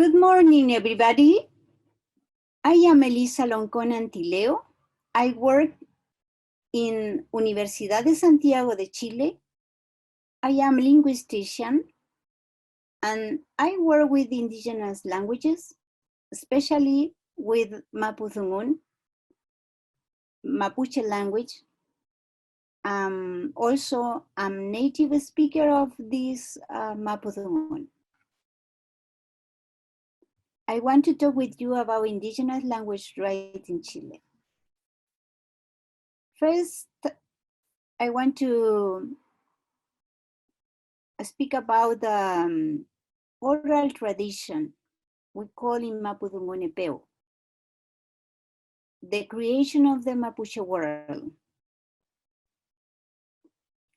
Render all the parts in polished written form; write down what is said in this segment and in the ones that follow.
Good morning, everybody. I am Elisa Loncon Antileo. I work in Universidad de Santiago de Chile. I am a linguistician, and I work with indigenous languages, especially with Mapudungun, Mapuche language. Also, I'm native speaker of this Mapudungun. I want to talk with you about indigenous language rights in Chile. First, I want to speak about the oral tradition we call in Mapudungun Peu, the creation of the Mapuche world.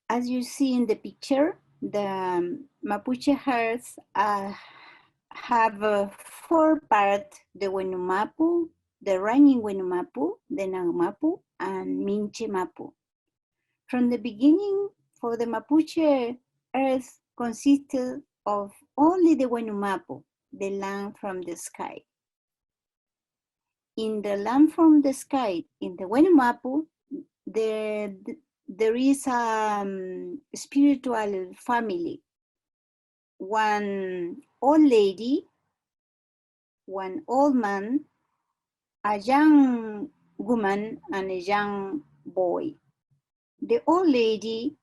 As you see in the picture, the Mapuche hearts have 4 parts: the Wenumapu, the Reigning Wenumapu, the Naumapu, and Minche Mapu. From the beginning, for the Mapuche earth consisted of only the Wenumapu, the land from the sky. In the land from the sky, in the Wenumapu, there is a spiritual family. One old lady, one old man, a young woman, and a young boy. The old lady,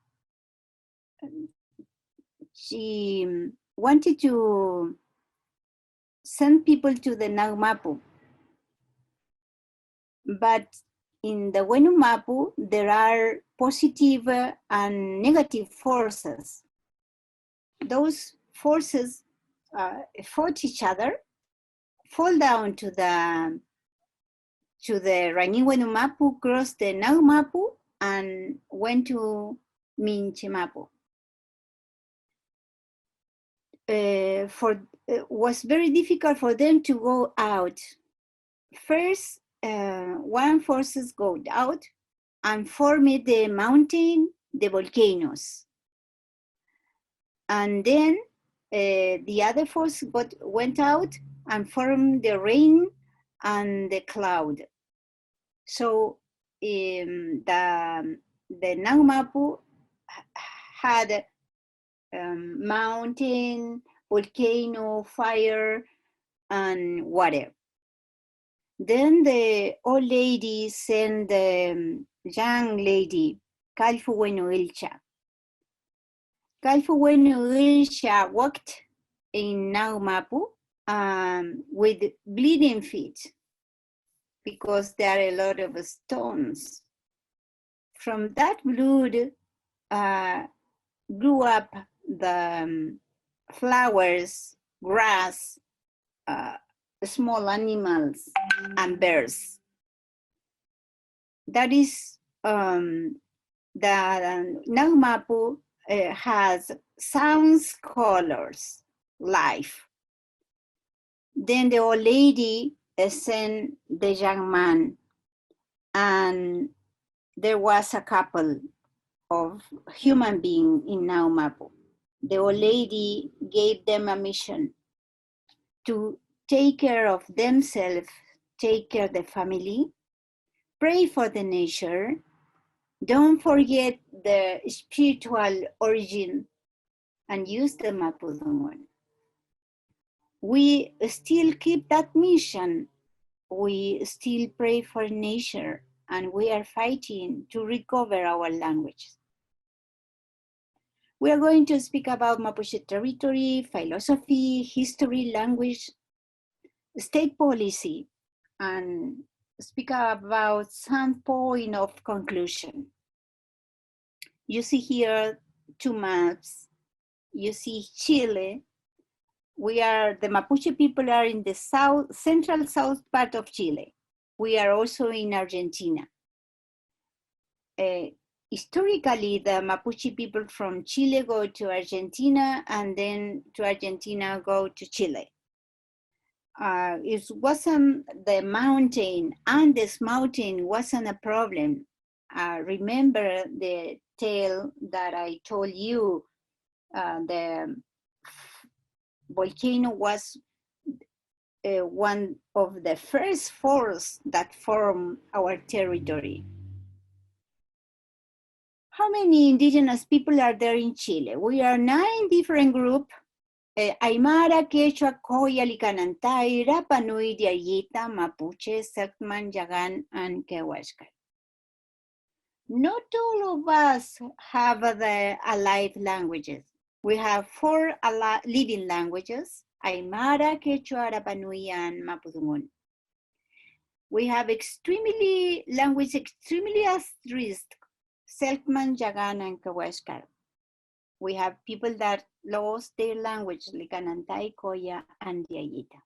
she wanted to send people to the Naumapu, but in the Wenumapu, there are positive and negative forces. Those forces fought each other, fall down to the Reigning Wenumapu, crossed the Naumapu, and went to Minche Mapu. Was very difficult for them to go out. First, one forces go out and formed the mountain, the volcanoes. And then the other force went out and formed the rain and the cloud. So the Naumapu had mountain, volcano, fire, and water. Then the old lady sent the young lady, Calfuwenu Ilcha. Calfuwenu Ilcha walked in Naumapu with bleeding feet because there are a lot of stones. From that blood grew up the flowers, grass, small animals, and birds. That is, the Naumapu has sounds, colors, life. Then the old lady sent the young man, and there was a couple of human beings in Naumapu. The old lady gave them a mission to take care of themselves, take care of the family, pray for the nature, don't forget the spiritual origin, and use the Mapudungun. We still keep that mission. We still pray for nature, and we are fighting to recover our language. We are going to speak about Mapuche territory, philosophy, history, language, state policy, and speak about some point of conclusion. You see here 2 maps. You see Chile. The Mapuche people are in the central south part of Chile. We are also in Argentina. Historically, the Mapuche people from Chile go to Argentina, and then to Argentina go to Chile. It wasn't the mountain, Andes mountain wasn't a problem. Remember the tale that I told you, the volcano was one of the first forces that form our territory. How many indigenous people are there in Chile? We are 9 different groups: Aymara, Quechua, Coya, Licanantay, Rapa Nui, Diayita, Mapuche, Selkman, Yagan, and Quehuasca. Not all of us have the alive languages. We have 4 living languages: Aymara, Quechua, Rapa Nui, and Mapudungun. We have language extremely asterisk: Selkman, Yagan, and Quehuasca. We have people that lost their language, Licanantay, Coya, and Diayita.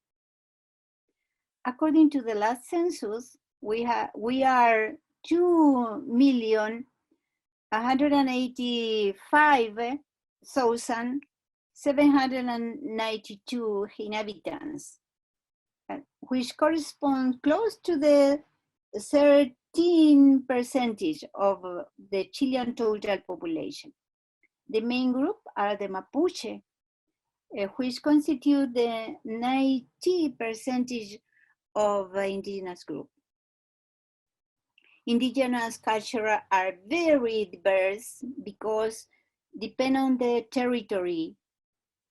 According to the last census, we are 2,185,792 inhabitants, which correspond close to the 13% of the Chilean total population. The main group are the Mapuche, which constitute the 90% of the indigenous group. Indigenous culture are very diverse because depend on the territory.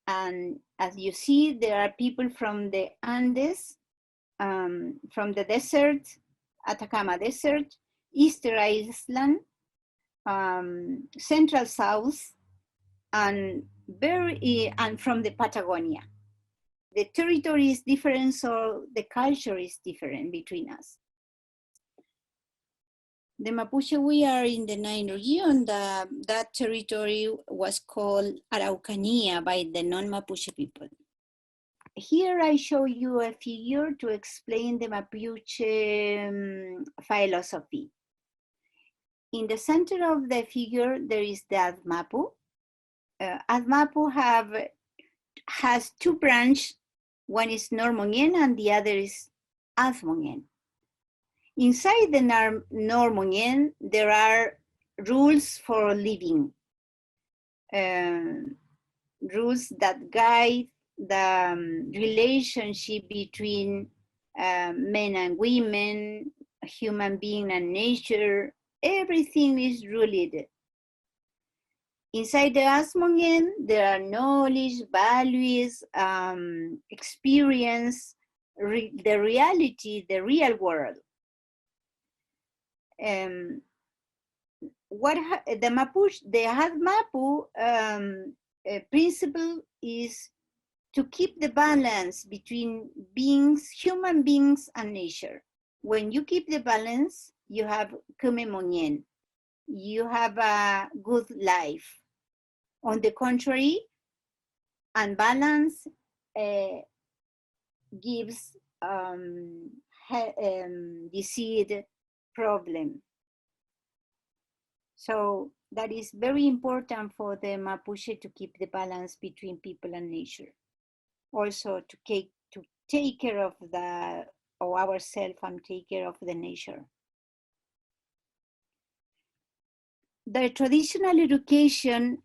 And as you see, there are people from the Andes, from the desert, Atacama Desert, Easter Island, Central South, and from the Patagonia. The territory is different, so the culture is different between us. The Mapuche, we are in the 9th region. That territory was called Araucanía by the non-Mapuche people. Here I show you a figure to explain the Mapuche philosophy. In the center of the figure, there is the Azmapu. Azmapu has 2 branches. One is Normongen and the other is Azmongen. Inside the Normongen, there are rules for living, rules that guide the relationship between men and women, human being and nature. Everything is ruled. Inside the Azmongen, there are knowledge, values, experience, the reality, the real world. The Azmapu principle is to keep the balance between human beings and nature. When you keep the balance, you have kumemonyen. You have a good life. On the contrary, unbalance gives disease problem. So that is very important for the Mapuche to keep the balance between people and nature. Also to take care of ourselves and take care of the nature. The traditional education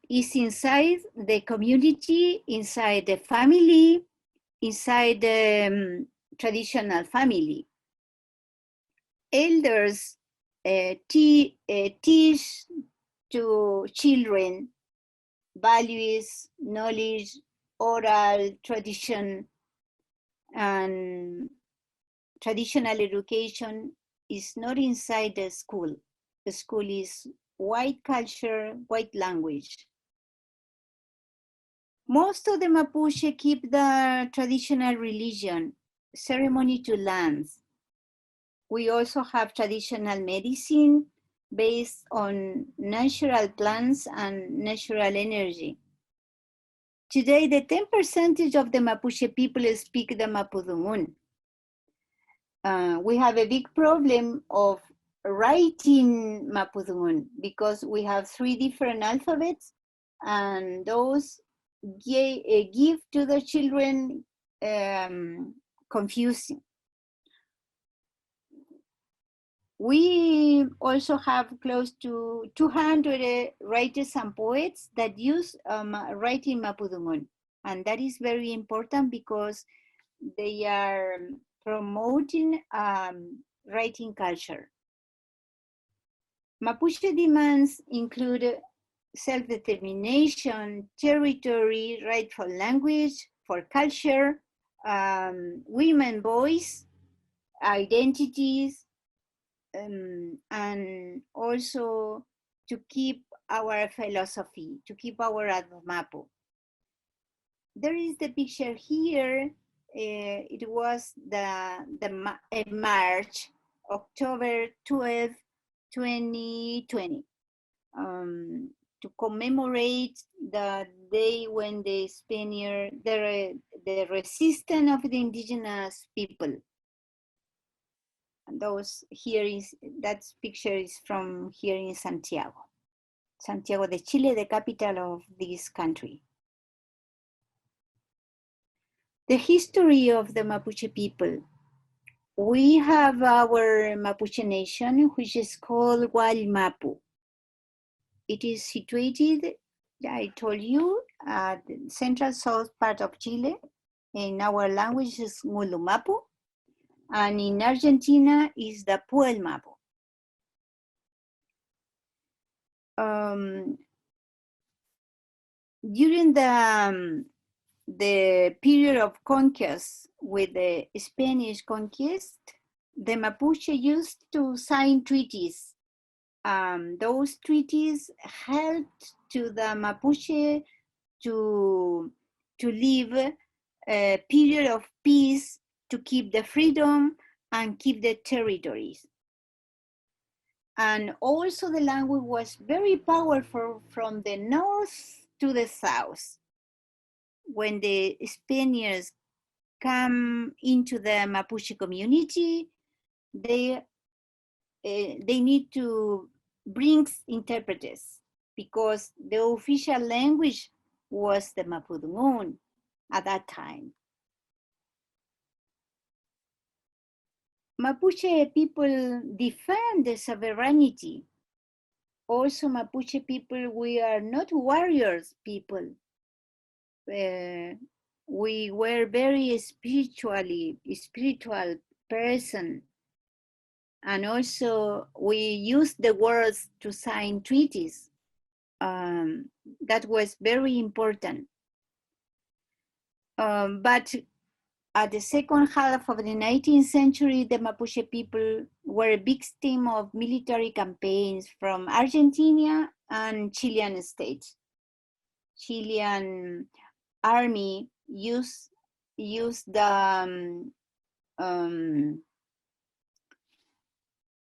is inside the community, inside the family, inside the traditional family. Elders teach to children values, knowledge, oral tradition, and traditional education is not inside the school. The school is white culture, white language. Most of the Mapuche keep the traditional religion, ceremony to lands. We also have traditional medicine based on natural plants and natural energy. Today, the 10% of the Mapuche people speak the Mapudungun. We have a big problem of writing Mapudungun because we have 3 different alphabets, and those give to the children confusing. We also have close to 200 writers and poets that use writing Mapudungun, and that is very important because they are promoting writing culture. Mapuche demands include self-determination, territory, right for language, for culture, women voice, identities, and also to keep our philosophy, to keep our Mapu. There is the picture here. It was a March, October 12, 2020, to commemorate the day when the Spaniard, the resistance of the indigenous people. And that picture is from here in Santiago. Santiago de Chile, the capital of this country. The history of the Mapuche people. We have our Mapuche nation, which is called Mapu. It is situated, I told you, at the central south part of Chile. In our language is Mapu, and in Argentina is the Puel Mapu. During the period of conquest with the Spanish conquest, the Mapuche used to sign treaties. Those treaties helped to the Mapuche to live a period of peace, to keep the freedom and keep the territories. And also the language was very powerful from the north to the south. When the Spaniards come into the Mapuche community, they need to bring interpreters because the official language was the Mapudungun at that time. Mapuche people defend the sovereignty. Also, Mapuche people, we are not warriors people. We were very spiritual person. And also we used the words to sign treaties. That was very important. But at the second half of the 19th century, the Mapuche people were a victim of military campaigns from Argentina and Chilean states. Chilean army used the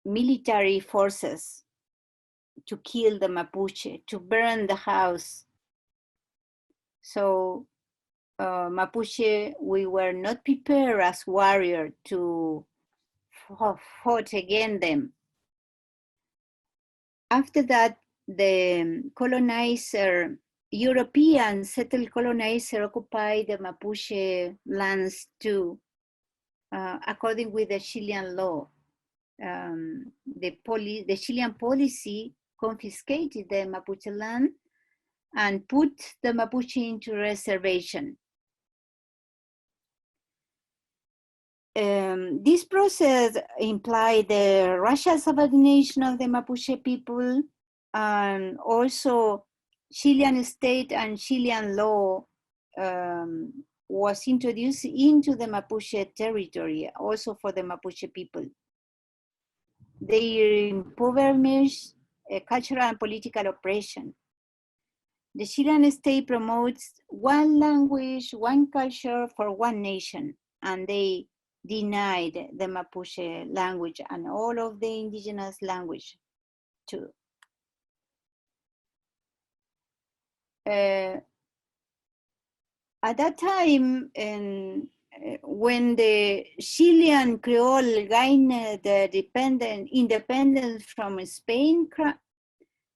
military forces to kill the Mapuche, to burn the house. So Mapuche, we were not prepared as warriors to fought against them. After that, the colonizer, European settled colonizer, occupied the Mapuche lands too, according with the Chilean law. The Chilean policy confiscated the Mapuche land and put the Mapuche into reservation. This process implied the racial subordination of the Mapuche people, and also Chilean state and Chilean law was introduced into the Mapuche territory, also for the Mapuche people. They impoverished cultural and political oppression. The Chilean state promotes one language, one culture for one nation, and they denied the Mapuche language and all of the indigenous language too. At that time, when the Chilean Creole gained the independence from Spain,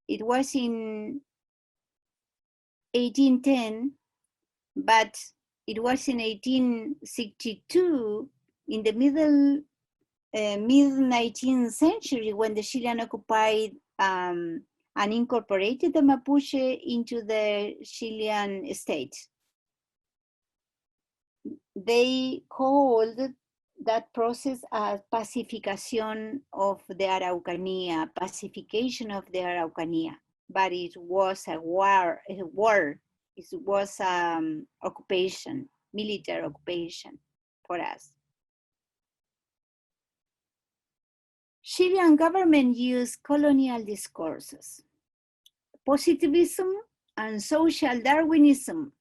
it was in 1810, but it was in 1862, in the mid-19th century, when the Chilean occupied and incorporated the Mapuche into the Chilean state. they called that process as pacificación of the Araucanía, pacification of the Araucanía, but it was a war, it was occupation, military occupation for us. Chilean government used colonial discourses, positivism and social Darwinism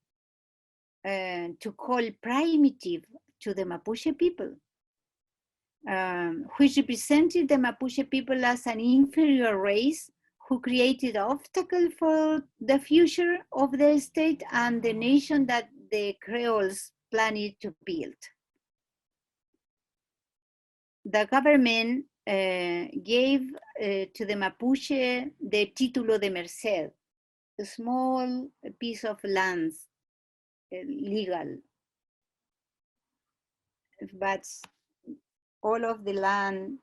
to call primitive to the Mapuche people, which represented the Mapuche people as an inferior race who created obstacles for the future of the state and the nation that the Creoles planned to build. The government gave to the Mapuche the Título de Merced, a small piece of land, legal, but all of the land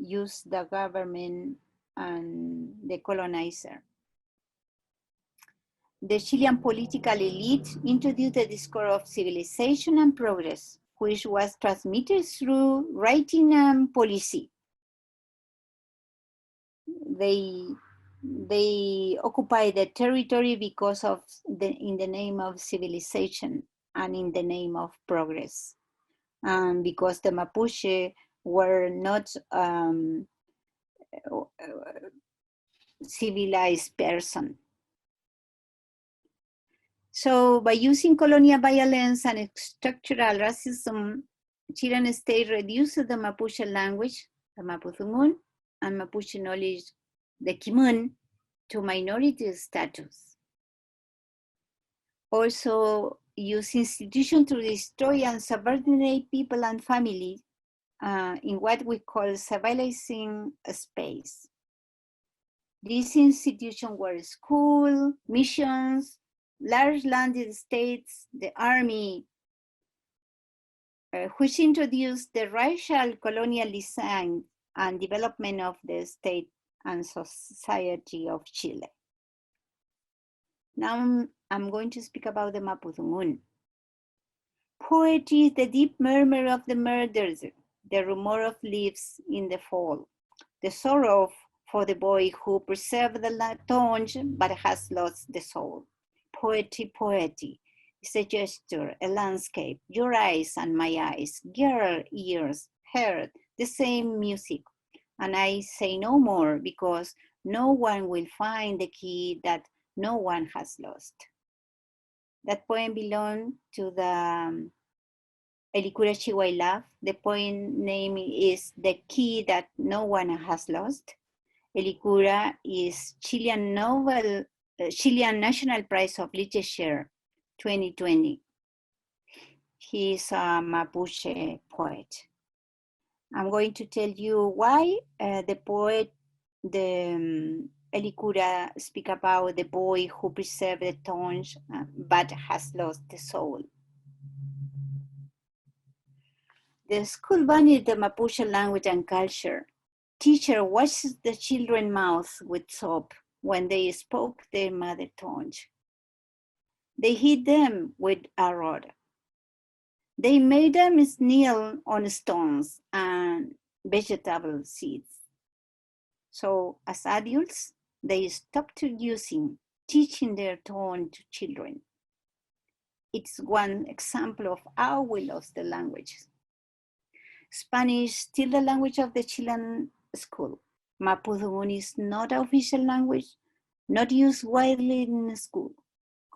used the government and the colonizer. The Chilean political elite introduced the discourse of civilization and progress, which was transmitted through writing and policy. They occupied the territory because of in the name of civilization and in the name of progress. And because the Mapuche were not civilized person. So by using colonial violence and structural racism, Chilean state reduced the Mapuche language, the Mapudungun, and Mapuche knowledge, the Kimun, to minority status. Also use institutions to destroy and subordinate people and families in what we call civilizing space. These institutions were schools, missions, large landed states, the army, which introduced the racial colonial design and development of the state and society of Chile. Now I'm going to speak about the Mapudungun. Poetry is the deep murmur of the murderers, the rumor of leaves in the fall, the sorrow for the boy who preserved the tongue but has lost the soul. Poetry, poetry, is a gesture, a landscape, your eyes and my eyes, girl ears, heard the same music. And I say no more because no one will find the key that no one has lost. That poem belonged to the Elikura Chihuahua. The poem name is The Key That No One Has Lost. Elikura is Chilean National Prize of Literature 2020. He is a Mapuche poet. I'm going to tell you why the poet, Elikura, speak about the boy who preserved the tongue but has lost the soul. The School Bunnies, the Mapuche language and culture. Teacher washes the children's mouth with soap when they spoke their mother tongue. They hit them with a rod. They made them kneel on stones and vegetable seeds. So as adults, they stopped teaching their tongue to children. It's one example of how we lost the language. Spanish still the language of the Chilean school. Mapudungun is not an official language, not used widely in school.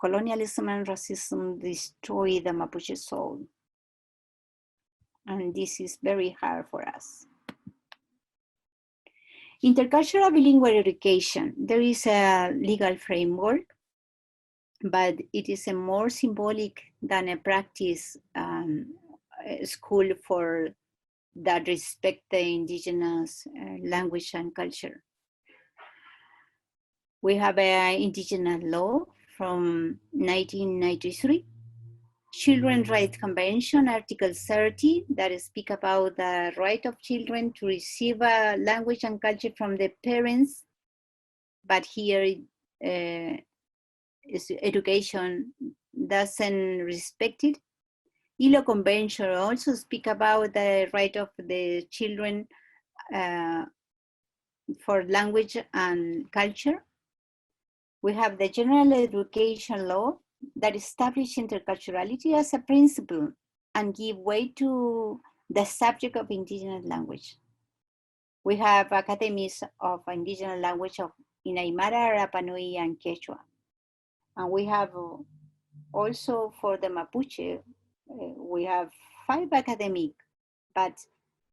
Colonialism and racism destroy the Mapuche soul. And this is very hard for us. Intercultural bilingual education. There is a legal framework, but it is a more symbolic than a practice school for that respect the indigenous language and culture. We have an indigenous law from 1993, Children's Rights Convention, Article 30, that speak about the right of children to receive a language and culture from their parents, but here education doesn't respect it. ILO Convention also speak about the right of the children for language and culture. We have the General Education Law that establishes interculturality as a principle and give way to the subject of indigenous language. We have academies of indigenous language in Aymara, Rapa Nui, and Quechua. And we have also for the Mapuche, we have 5 academic, but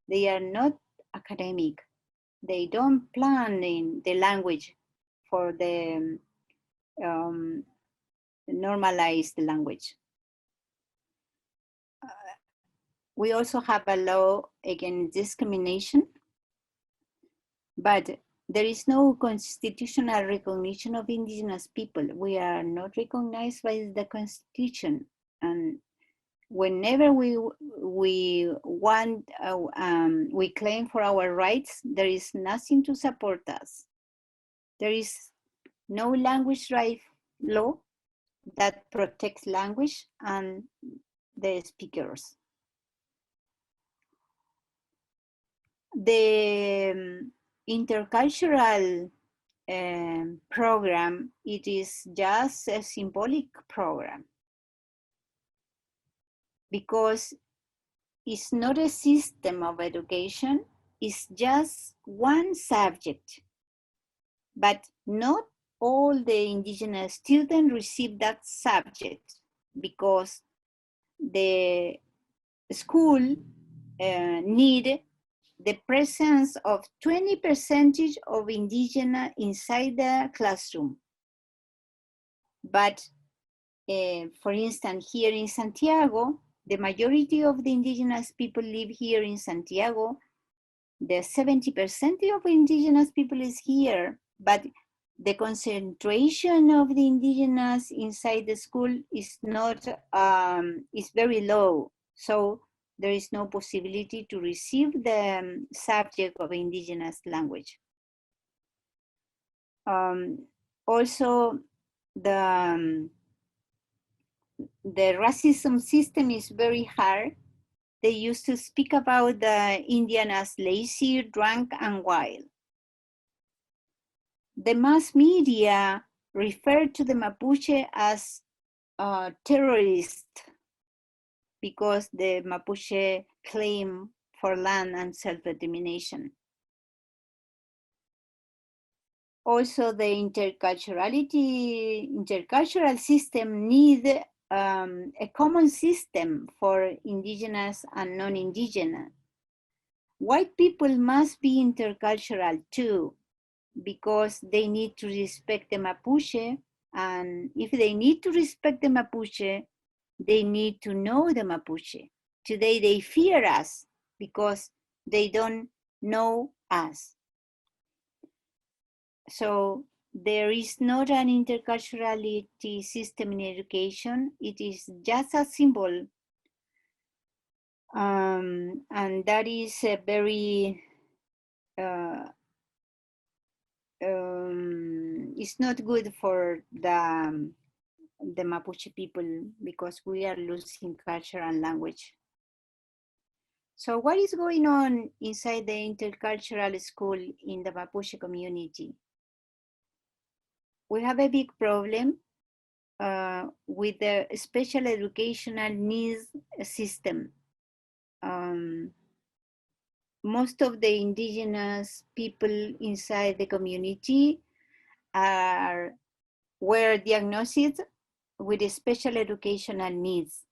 they are not academic. They don't plan in the language for the normalized language. We also have a law against discrimination, but there is no constitutional recognition of indigenous people. We are not recognized by the Constitution, and whenever we want, we claim for our rights, there is nothing to support us. There is no language right law that protects language and the speakers. The intercultural program, it is just a symbolic program because it's not a system of education, it's just one subject. But not all the indigenous students receive that subject because the school need the presence of 20% of indigenous inside the classroom. But for instance, here in Santiago, the majority of the indigenous people live here in Santiago. The 70% of indigenous people is here, but the concentration of the indigenous inside the school is not, is very low. So there is no possibility to receive the subject of indigenous language. Also, the racism system is very hard. They used to speak about the Indian as lazy, drunk, and wild. The mass media referred to the Mapuche as terrorists because the Mapuche claim for land and self-determination. Also, the intercultural system need a common system for indigenous and non-indigenous. White people must be intercultural too, because they need to respect the Mapuche, and if they need to respect the Mapuche, they need to know the Mapuche. Today they fear us because they don't know us. So there is not an interculturality system in education. It is just a symbol. And that is a very, it's not good for the Mapuche people because we are losing culture and language. So what is going on inside the intercultural school in the Mapuche community? We have a big problem with the special educational needs system. Most of the indigenous people inside the community were diagnosed with special educational needs.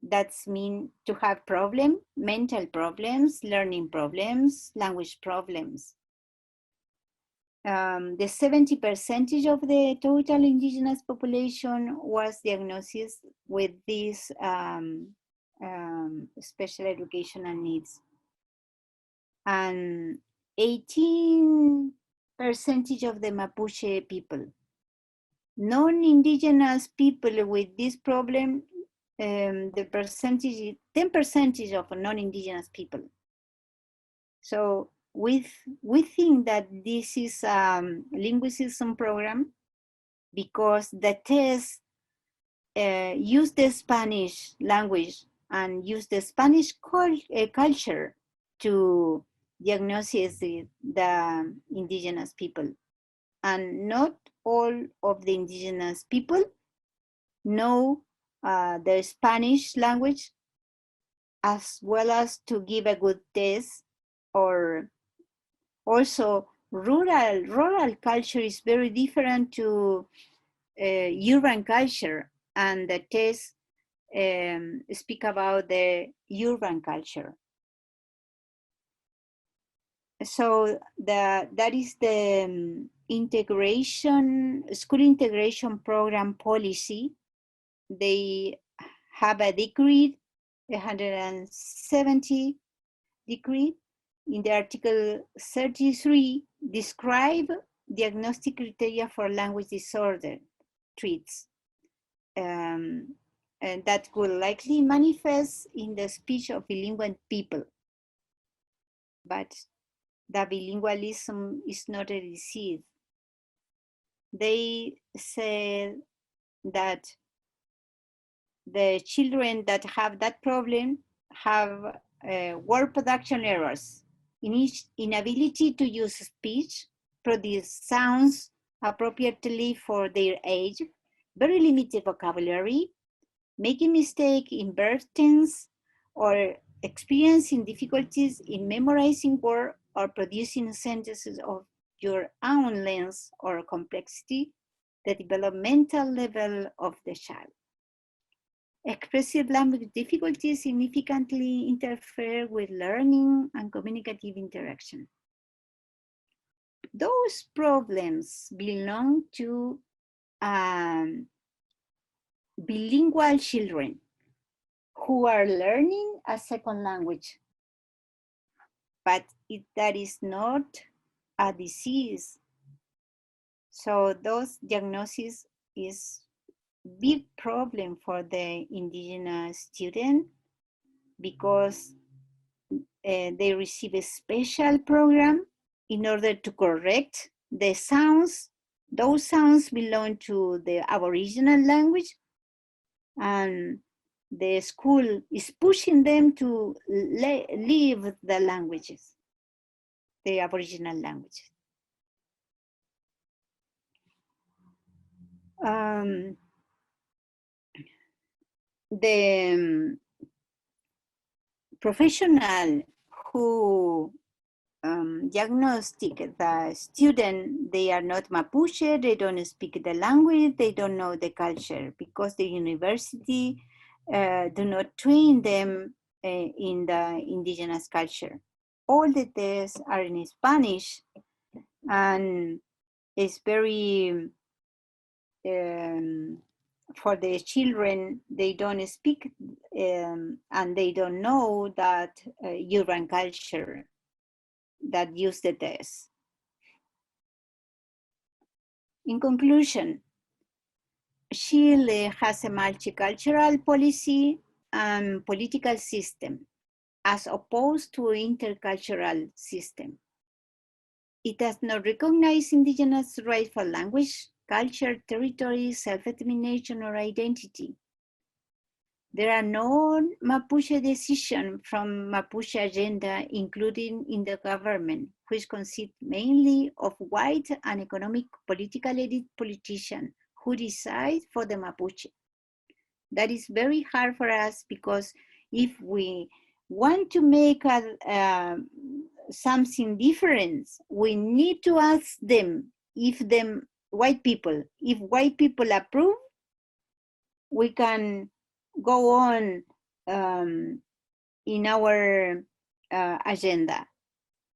That's mean to have problems, mental problems, learning problems, language problems. The 70% of the total indigenous population was diagnosed with these special educational needs. And 18% of the Mapuche people. Non-indigenous people with this problem, the percentage, 10% of non-indigenous people. So we think that this is a linguicism program because the test use the Spanish language and use the Spanish culture to diagnose the indigenous people. And not all of the indigenous people know the Spanish language as well as to give a good test. Or also rural culture is very different to urban culture, and the test speak about the urban culture. So that is the school integration program policy. They have a decree, 170 decree. In the Article 33, describe diagnostic criteria for language disorder traits. And that will likely manifest in the speech of bilingual people. But the bilingualism is not a disease. They said that the children that have that problem have word production errors, inability to use speech, produce sounds appropriately for their age, very limited vocabulary, making mistake in verb tense, or experiencing difficulties in memorizing words or producing sentences of your own length or complexity, the developmental level of the child. Expressive language difficulties significantly interfere with learning and communicative interaction. Those problems belong to bilingual children who are learning a second language, but that is not a disease. So those diagnoses is big problem for the indigenous student, because they receive a special program in order to correct the sounds. Those sounds belong to the Aboriginal language, and the school is pushing them to leave the languages, the Aboriginal languages. The professional who diagnostic the student, they are not Mapuche, they don't speak the language, they don't know the culture, because the university do not train them in the indigenous culture. All the tests are in Spanish, and it's very, for the children, they don't speak and they don't know that urban culture that use the test. In conclusion, Chile has a multicultural policy and political system as opposed to an intercultural system. It does not recognize indigenous rights for language, culture, territory, self-determination, or identity. There are no Mapuche decisions from Mapuche agenda, including in the government, which consists mainly of white and economic political elite politicians who decide for the Mapuche. That is very hard for us, because if we want to make something different, we need to ask them if white people approve, we can go on in our agenda.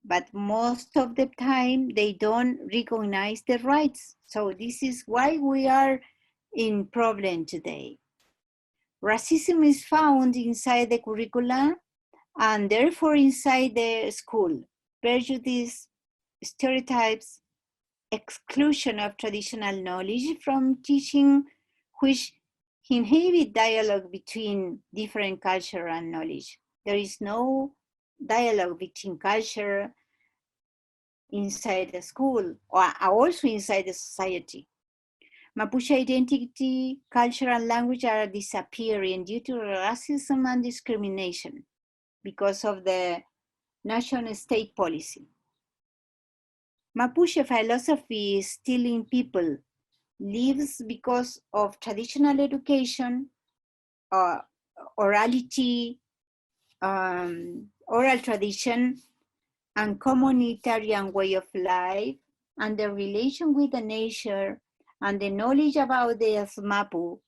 But most of the time, they don't recognize the rights. So this is why we are in problem today. Racism is found inside the curricula and therefore inside the school. Prejudice, stereotypes, exclusion of traditional knowledge from teaching, which inhibit dialogue between different culture and knowledge. There is no dialogue between culture inside the school or also inside the society. Mapuche identity, culture, and language are disappearing due to racism and discrimination because of the nation-state policy. Mapuche philosophy is still in people, lives because of traditional education, orality, oral tradition, and communitarian way of life, and the relation with the nature, and the knowledge about the Mapu.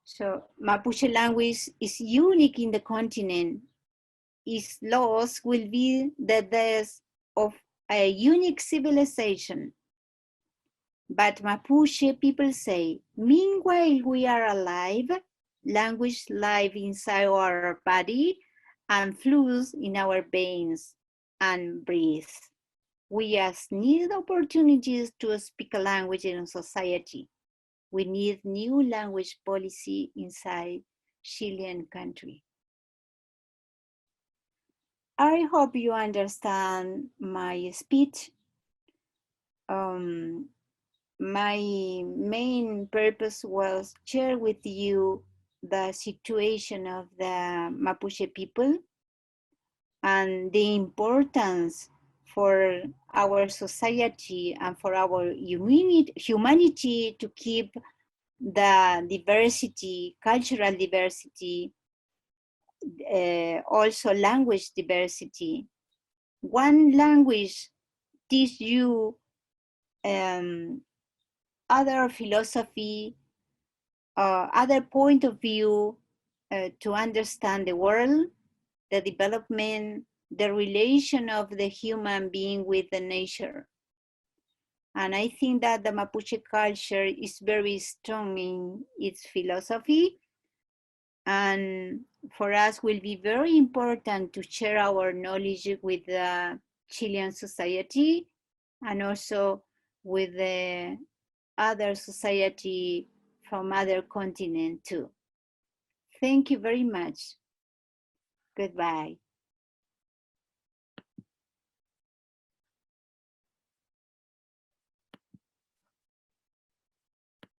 So Mapuche language is unique in the continent. Its loss will be the death of a unique civilization. But Mapuche people say, meanwhile we are alive, language lives inside our body and flows in our veins and breathe. We just need opportunities to speak a language in society. We need new language policy inside Chilean country. I hope you understand my speech. My main purpose was share with you the situation of the Mapuche people and the importance for our society and for our humanity to keep the diversity, cultural diversity, also language diversity. One language teach you other philosophy, other point of view to understand the world, the development, the relation of the human being with the nature. And I think that the Mapuche culture is very strong in its philosophy. And for us will be very important to share our knowledge with the Chilean society and also with the other society from other continent too. Thank you very much. Goodbye.